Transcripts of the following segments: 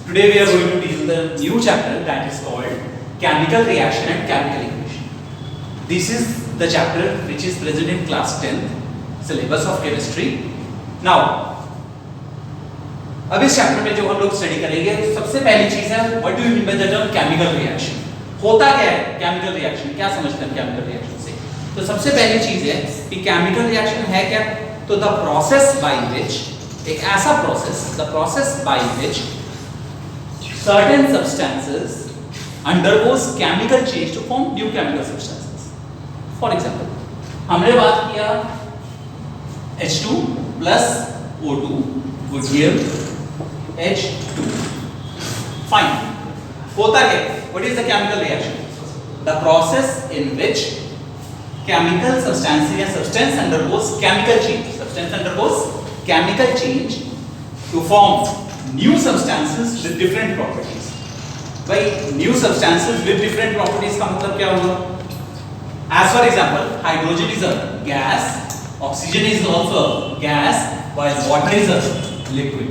Today we are going to deal the new chapter that is called Chemical Reaction and Chemical Equation. This is the chapter which is present in class 10th syllabus of chemistry. Now, अब इस chapter में जो हम लोग study करेंगे सबसे पहली चीज है what do you mean by the term chemical reaction. होता क्या है केमिकल रिएक्शन, क्या समझते हैं केमिकल रिएक्शन से. तो सबसे पहली चीज है कि केमिकल रिएक्शन है क्या. तो द प्रोसेस बाय विच, एक ऐसा process, the process by which certain substances undergoes chemical change to form new chemical substances. For example, हमने बात किया H2 plus O2 would give H2. Fine. होता क्या? What is the chemical reaction? The process in which chemical substance undergoes chemical change. Substance undergoes chemical change to form new substances with different properties. भाई new substances with different properties का मतलब क्या होगा? As for example, hydrogen is a gas, oxygen is also a gas, while water is a liquid.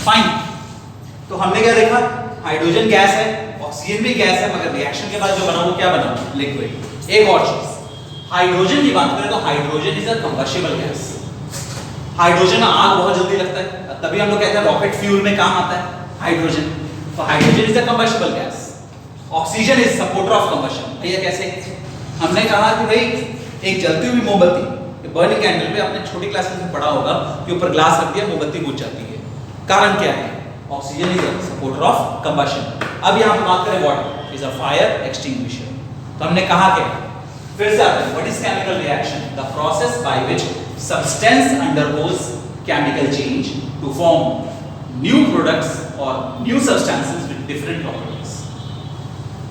Fine. तो हमने क्या देखा? Hydrogen gas है, ऑक्सीजन भी गैस है, मगर रिएक्शन के बाद जो बना वो क्या बना? लिक्विड. एक और चीज, हाइड्रोजन की बात करें तो hydrogen is a combustible gas. Hydrogen में आग बहुत जल्दी लगता है, तभी हम लोग कहते हैं रॉकेट फ्यूल में काम आता है हाइड्रोजन. तो hydrogen is a combustible gas. Oxygen is supporter of combustion. भैया कैसे? हमने कहा कि भाई एक जलती हुई मोमबत्ती, बर्निंग कैंडल पे आपने छोटी क्लासेस में पढ़ा होगा कि ऊपर ग्लास रख दिया मोमबत्ती बुझ जाती है. कारण क्या है? Oxygen is a supporter of combustion. अब यहां पे बात करें water is a fire extinguisher. तो हमने कहा क्या? फिर से आते हैं what is chemical reaction? The process by which substance undergoes chemical change to form new products or new substances with different properties.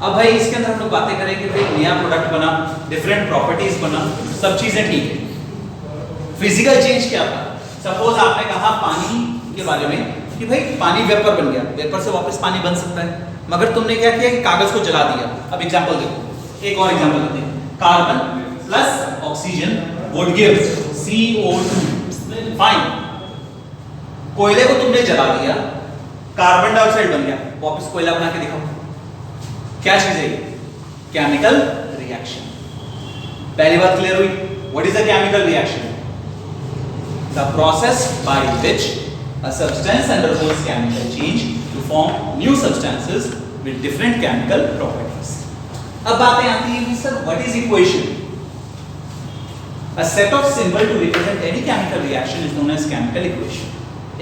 अब भाई इसके अंदर हम लोग बातें करेंगे भाई नया प्रोडक्ट बना, डिफरेंट प्रॉपर्टीज बना, सब चीजें ठीक है. फिजिकल चेंज क्या था? सपोज आपने कहा पानी के बारे में कि भाई पानी वेपर बन गया, वेपर से वापस पानी बन सकता है, मगर तुमने क्या किया कि कागज को जला दिया. अब एग्जांपल देखो, एक और एग्जांपल लेते हैं. Carbon plus oxygen would give CO2. Fine. कोयले को तुमने जला दिया, कार्बन डाइऑक्साइड बन गया, वापस कोयला बना के दिखाओ. क्या चीज है? Chemical reaction. पहली बात क्लियर हुई. What is a chemical reaction? The process by which a substance undergoes chemical change to form new substances with different chemical properties. अब बातें आती हैं कि sir what is equation? A set of symbol to represent any chemical reaction is known as chemical equation.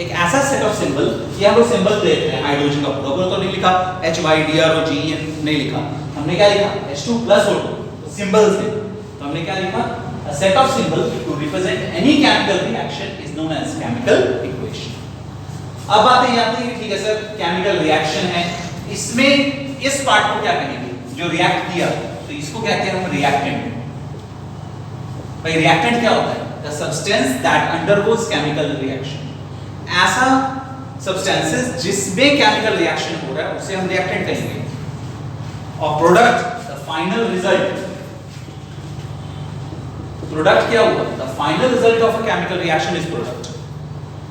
एक ऐसा set of symbol, ये हम लोग सिंबल देखते हैं. हाइड्रोजन का पूरा तो नहीं लिखा HYDROGEN नहीं लिखा, हमने क्या लिखा? H2 plus O2. तो सिंबल्स है, तो हमने क्या लिखा? A set of symbol to represent any chemical reaction is known as chemical equation. अब बातें आती है कि ठीक है सर केमिकल रिएक्शन है, इसमें इस पार्ट को क्या कहेंगे? जो रिएक्ट किया, तो इसको कहते हैं हम रिएक्टेंट. भाई रिएक्टेंट क्या होता है? The substance that undergoes chemical reaction. ऐसा सब्सटेंसेस जिसमें केमिकल रिएक्शन हो रहा है उसे हम रिएक्टेंट कहेंगे. और product, the final result. Product क्या हुआ? The final result of a chemical reaction is product.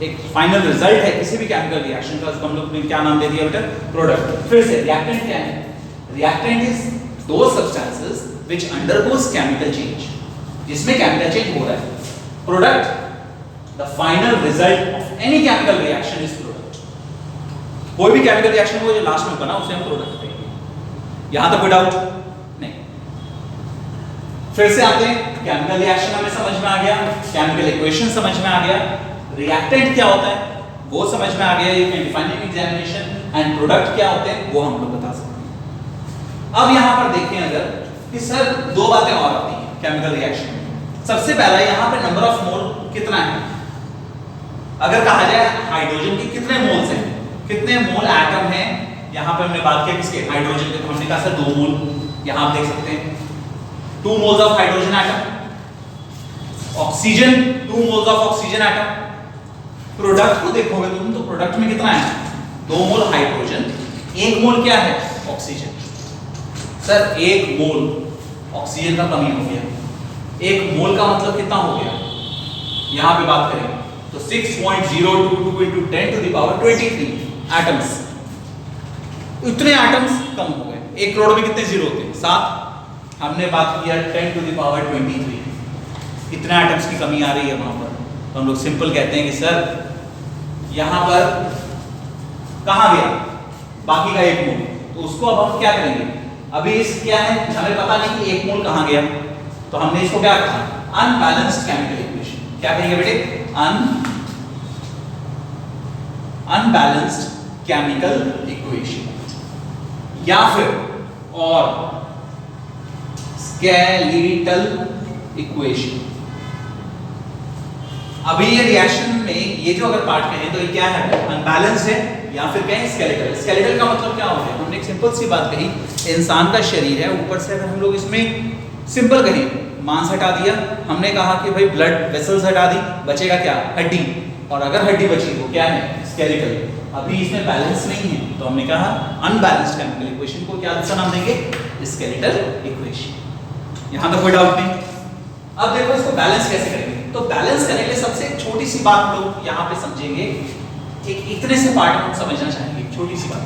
एक फाइनल रिजल्ट है किसी भी केमिकल रिएक्शन का, उसको हम लोग ने क्या नाम दे दिया बेटा? प्रोडक्ट. फिर से रिएक्टेंट क्या है? Reactant is those substances which undergoes chemical change, जिसमें केमिकल चेंज हो रहा है. Product, the final result of any chemical reaction is product. कोई भी केमिकल रिएक्शन हो जो लास्ट में बना उसे हम प्रोडक्ट कहेंगे. यहां तक कोई डाउट नहीं? फिर से आते हैं. केमिकल रिएक्शन हमें समझ में आ गया, केमिकल इक्वेशन समझ में आ गया, रिएक्टेंट क्या होता है वो समझ में आ गया, you can define in examination, and product क्या होते हैं वो हम लोग बता सकते हैं. अब यहां पर देखें अगर कि सर दो बातें और आती हैं केमिकल रिएक्शन में. सबसे पहला यहां पे नंबर ऑफ मोल कितना है? अगर कहा जाए हाइड्रोजन के कितने मोल्स हैं, कितने मोल एटम हैं, यहां पे हमने बात किया किसके? हाइड्रोजन के. तो हमने कहा सर 2 मोल. यहां आप देख सकते हैं 2 moles of hydrogen atom. Oxygen 2 moles of oxygen atom. Product को देखोगे तुम तो प्रोडक्ट में कितना है? 2 मोल हाइड्रोजन, 1 मोल क्या है? ऑक्सीजन. सर 1 मोल ऑक्सीजन का कमी हो गया. 1 मोल का मतलब कितना हो गया? यहां पे बात करें तो 6.022 into 10 to the power 23 atoms. इतने एटम्स कम हो गए। 1 करोड़ में कितने जीरो होते हैं? 7। हमने बात किया 10 टू द पावर 23, इतना एटम्स की कमी आ रही है वहां पर। तो हम लोग सिंपल कहते हैं कि सर यहां पर कहां गया बाकी का 1 मोल, तो उसको अब हम क्या करेंगे, अभी इस क्या है हमें पता नहीं कि 1 मोल कहां गया, तो हमने इसको क्या कहा, अनबैलेंस्ड केमिकल इक्वेशन। क्या कहेंगे बेटे, अनबैलेंस्ड केमिकल इक्वेशन, या फिर और स्केलेटल इक्वेशन। अभी ये रिएक्शन में ये जो अगर पार्ट कहें तो ये क्या है, अनबैलेंस है, या फिर कहें स्केलेटल। स्केलेटल का मतलब क्या हो गया, हमने एक सिंपल सी बात कही, इंसान का शरीर है, ऊपर से अगर हम लोग इसमें सिंपल कहें मांस हटा दिया, हमने कहा कि भाई ब्लड वेसल्स हटा दी, बचेगा क्या, हड्डी, और अगर हड्डी बची वो क्या है, स्केलेटल। अभी इसमें बैलेंस नहीं है, तो हमने कहा अनबैलेंस्ड केमिकल इक्वेशन को क्या दूसरा नाम देंगे, स्केलेटल इक्वेशन। यहां तक कोई डाउट नहीं। अब देखो इसको बैलेंस कैसे करेंगे, तो बैलेंस करने के लिए सबसे छोटी सी बात हम लोग यहां पे समझेंगे, एक इतने से पार्ट हम समझना चाहेंगे, छोटी सी बात।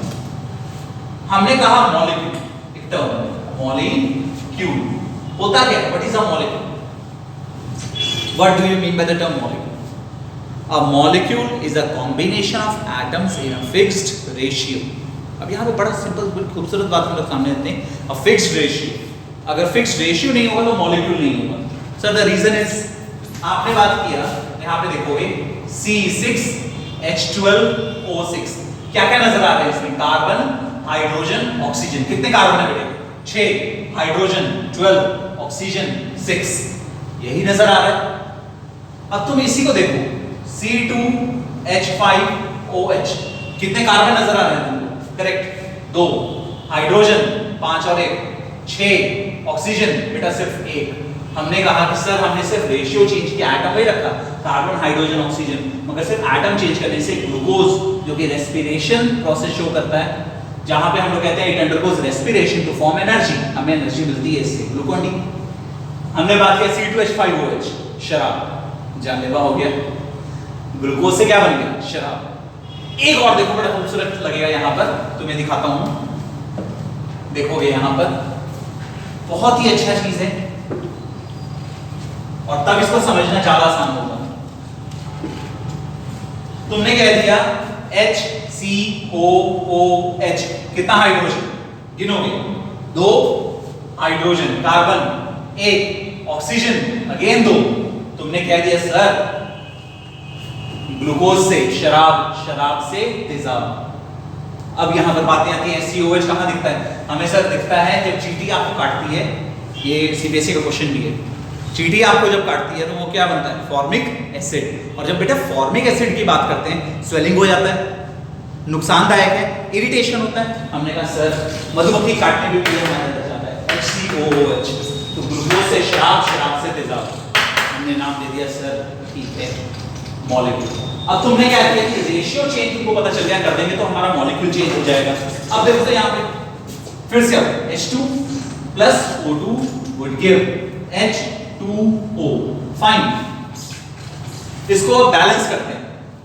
हमने कहा मॉलिक्यूल, एक टर्म मॉलिक्यूल होता क्या है, what is a molecule, what do you mean by the term molecule? A molecule is a combination of atoms in a fixed ratio. अब यहाँ पे बड़ा सिंपल खूबसूरत बात हम लोग सामने रखते हैं, a fixed ratio। अगर फिक्स्ड रेशियो नहीं होगा तो मॉलिक्यूल नहीं होगा। सर द रीजन इज, आपने बात किया यहाँ पे देखोगे C6H12O6, क्या क्या नजर आ रहा है इसमें, कार्बन, हाइड्रोजन, ऑक्सीजन। कितने कार्बन है बेटे, 6, हाइड्रोजन 12, ऑक्सीजन 6, यही नजर आ रहा है। अब तुम इसी को देखो C2H5OH, कितने कार्बन नजर आ रहे हैं तुमको, करेक्ट, 2, हाइड्रोजन 5 और 1, 6, ऑक्सीजन बेटा सिर्फ 1। हमने कहा कि सर हमने सिर्फ रेशियो चेंज किया, एटम वही रखा, कार्बन, हाइड्रोजन, ऑक्सीजन, मगर सिर्फ एटम चेंज करने से ग्लूकोज जो कि रेस्पिरेशन प्रोसेस शो करता है, जहां पे हम लोग कहते हैं it undergoes respiration to form energy, हमें एनर्जी मिलती है इससे, ग्लूकोन डी। हमने बात किया C2H5OH, शराब, जानलेवा हो गया, ग्लूकोज से क्या बन गया, शराब। एक और देखो बड़ा खूबसूरत लगेगा यहाँ पर, तुम्हें दिखाता हूं, देखोगे यहाँ पर बहुत ही अच्छा चीज है, और तब इसको समझना ज्यादा आसान होगा। तुमने कह दिया HCOOH, कितना हाइड्रोजन, गिनोगे, 2 हाइड्रोजन, कार्बन 1, ऑक्सीजन अगेन 2। तुमने कह दिया सर ग्लूकोज से शराब, शराब से तेजाब। अब यहां पर बातें आती हैं, COH कहां दिखता है, हमें सर दिखता है जब चींटी आपको काटती है, ये CBSE का क्वेश्चन भी है, चींटी आपको जब काटती है तो वो क्या बनता है, फॉर्मिक एसिड। और जब बेटा फॉर्मिक एसिड की बात करते हैं, स्वेलिंग हो जाता है, नुकसानदायक है, इरिटेशन होता है। हमने कहा सर मधुमक्खी काटने भी हमारे अंदर जाता है, HCOOH, तो ग्लूकोज से शराब, शराब से तेजाब, हमने नाम दे दिया सर ठीक है मॉलिक्यूल। अब तुमने क्या किया कि रेशियो चेंज तुमको पता चल गया, कर देंगे तो हमारा मॉलिक्यूल चेंज हो जाएगा। अब देखो तो यहाँ पे फिर से H2 plus O2 would give H2O, fine. इसको बैलेंस करते हैं।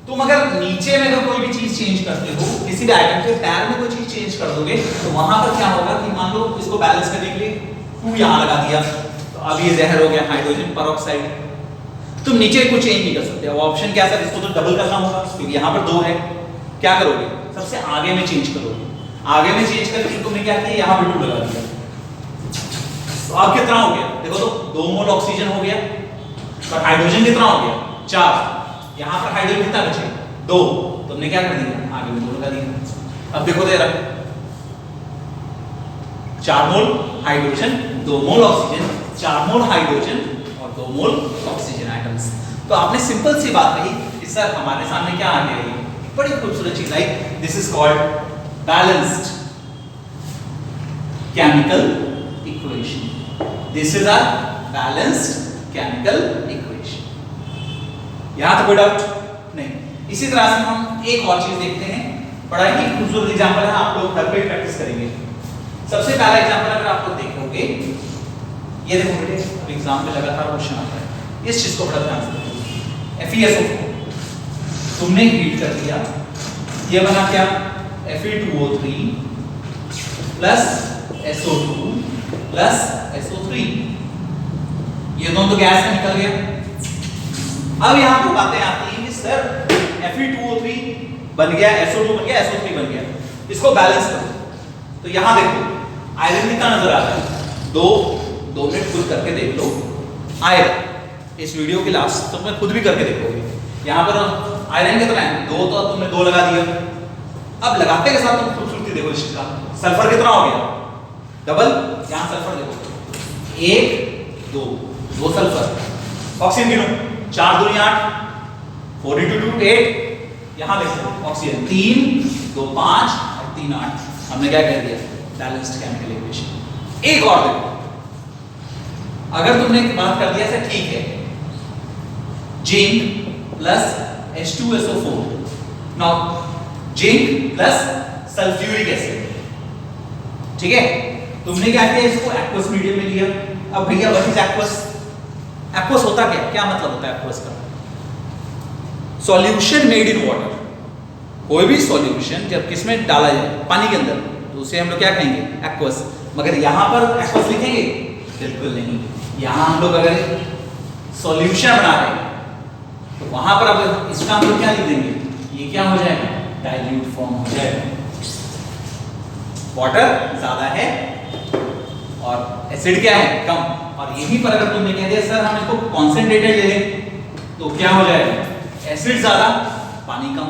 तुम अगर नीचे में अगर कोई भी चीज चेंज करते हो, किसी भी आइटम के पैर में कोई चीज चेंज कर दोगे, तो वहां पर क्या होगा कि मान लो इसको बैलेंस करने के लिए 2 यहां लगा दिया, तो अब ये जहर हो गया हाइड्रोजन परऑक्साइड। तुम नीचे कुछ चेंज नहीं कर सकते। अब ऑप्शन क्या है सर, इसको तो डबल करना होगा क्योंकि यहाँ पर 2 है। क्या करोगे, सबसे आगे में चेंज करोगे, आगे में चेंज करके तुमने क्या किया, यहाँ पे 2 लगा दिया, तो अब कितना हो गया, देखो तो 2 मोल ऑक्सीजन हो गया, पर हाइड्रोजन कितना हो गया, 4। यहाँ पर हाइड्रोजन कितना बचे, 2, तुमने क्या कर दिया, आगे में 2 लगा दिया। अब देखो तो 4 मोल हाइड्रोजन, 2 मोल ऑक्सीजन, 4 मोल हाइड्रोजन और 2 मोल ऑक्सीजन आइटम्स। तो आपने सिंपल सी बात कही कि सर हमारे सामने क्या आ गया, ये बड़ी खूबसूरत चीज आई, this is called balanced chemical equation. This is a balanced chemical equation. यहां तक कोई डाउट नहीं। इसी तरह से हम एक और चीज देखते हैं, बड़ा ही खूबसूरत एग्जांपल है, आप लोग घर पे प्रैक्टिस करेंगे। सबसे पहला एग्जांपल अगर आप लोग देखोगे, ये देखो बेटे, एग्जाम में लगातार क्वेश्चन आता है, इस चीज को बड़ा ध्यान से देखो। FeSO4 तुमने हीट कर दिया, ये बना क्या, Fe2O3 plus SO2 plus SO3, ये दोनों तो गैस में निकल गया। अब यहां पर बातें आती हैं कि सर Fe2O3 बन गया, SO2 बन गया, SO3 बन गया, इसको बैलेंस करो। तो यहां देखो आयरन कितना नजर आ रहा है, 2 मिनट खुद करके देख लो आयरन, इस वीडियो के लास्ट तो मैं खुद भी करके देखोगे। यहां पर आयरन कितना है, 2, तो तुमने 2 लगा दिया। अब लगाते के साथ तुम खूबसूरती देखो इसका, सल्फर कितना हो गया, डबल। यहां सल्फर देखो 1 2 सल्फर। ऑक्सीजन गिनो 4 दूनी 8, 4 × 2 8। यहां देखो ऑक्सीजन 3 2 5 और 3 8। हमने क्या कह दिया, बैलेंस्ड केमिकल इक्वेशन। एक और देखो, अगर तुमने एक बात कर दिया सर ठीक है, zinc plus H2SO4, now zinc plus sulphuric acid, ठीक है। तुमने क्या किया, इसको एक्वस मीडियम में लिया। अब भैया व्हाट इज एक्वस, एक्वस होता क्या मतलब होता है एक्वस का, सॉल्यूशन मेड इन वाटर। कोई भी सॉल्यूशन जब किसमें डाला जाए, पानी के अंदर, तो उसे हम लोग क्या कहेंगे, एक्वस। मगर यहां पर एक्वस लिखेंगे, बिल्कुल नहीं। यहां हम लोग अगर सॉल्यूशन बना रहे हैं तो वहां पर अब इसका हम लोग क्या लिख देंगे, ये क्या हो जाएगा, डाइल्यूट फॉर्म हो जाएगा। वाटर ज्यादा है और एसिड क्या है, कम। और यहीं पर अगर तुमने कह दिया सर हम इसको कॉन्सेंट्रेटेड ले लें, तो क्या हो जाएगा, एसिड ज्यादा पानी कम।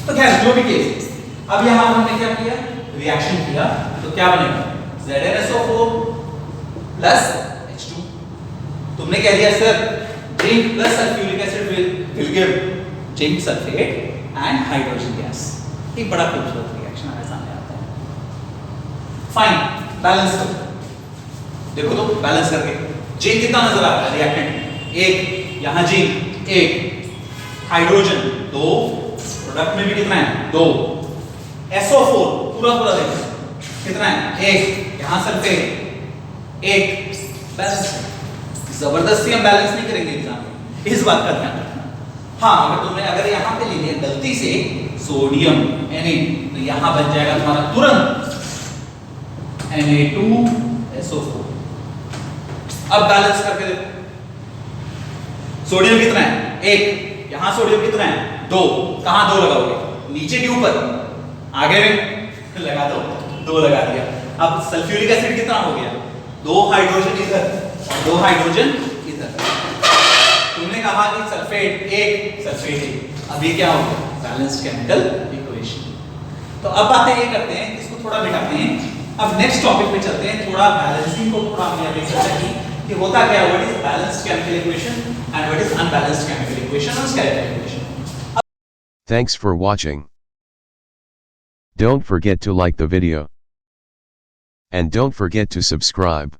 तो खैर जो भी केस, अब यहां हमने क्या किया, रिएक्शन किया, तो क्या बनेगा, ZnSO4 प्लस H2। तुमने कह दिया sir zinc plus sulphuric acid will give zinc sulphate and hydrogen gas. एक बड़ा खूबसूरत रिएक्शन हमारे सामने आता है। फाइन, बैलेंस करो, देखो तो बैलेंस करके जिंक कितना नजर आ रहा है रिएक्टेंट, 1, यहां जिंक 1, हाइड्रोजन 2, प्रोडक्ट में भी कितना है 2, SO4 पूरा देखो कितना है 1, यहां सल्फेट 1, बैलेंस। जबरदस्ती हम बैलेंस नहीं करेंगे एग्जाम में, इस बात का ध्यान रखना। हाँ, अगर यहां पे ले लिया गलती से सोडियम Na, तो यहां बन जाएगा तुम्हारा तुरंत Na2SO4। अब बैलेंस करके देखो, सोडियम कितना है 1, यहां सोडियम कितना है 2, कहां 2 लगाओगे, नीचे के ऊपर, आगे में लगा दो, 2 लगा दिया। अब सल्फ्यूरिक एसिड कितना हो गया, 2 हाइड्रोजन इधर और 2 हाइड्रोजन इधर। तुमने कहा कि सल्फेट 1 सल्फेट 1, अब ये क्या हो गया, बैलेंस्ड केमिकल इक्वेशन। तो अब बातें ये करते हैं, इसको थोड़ा मिटाते हैं। अब नेक्स्ट टॉपिक पे चलते हैं, थोड़ा बैलेंसिंग को थोड़ा हमने अभी चर्चा की कि होता क्या, what is balanced chemical equation and what is unbalanced chemical equation और skeletal equation. Thanks for watching. Don't forget to like the video. And don't forget to subscribe.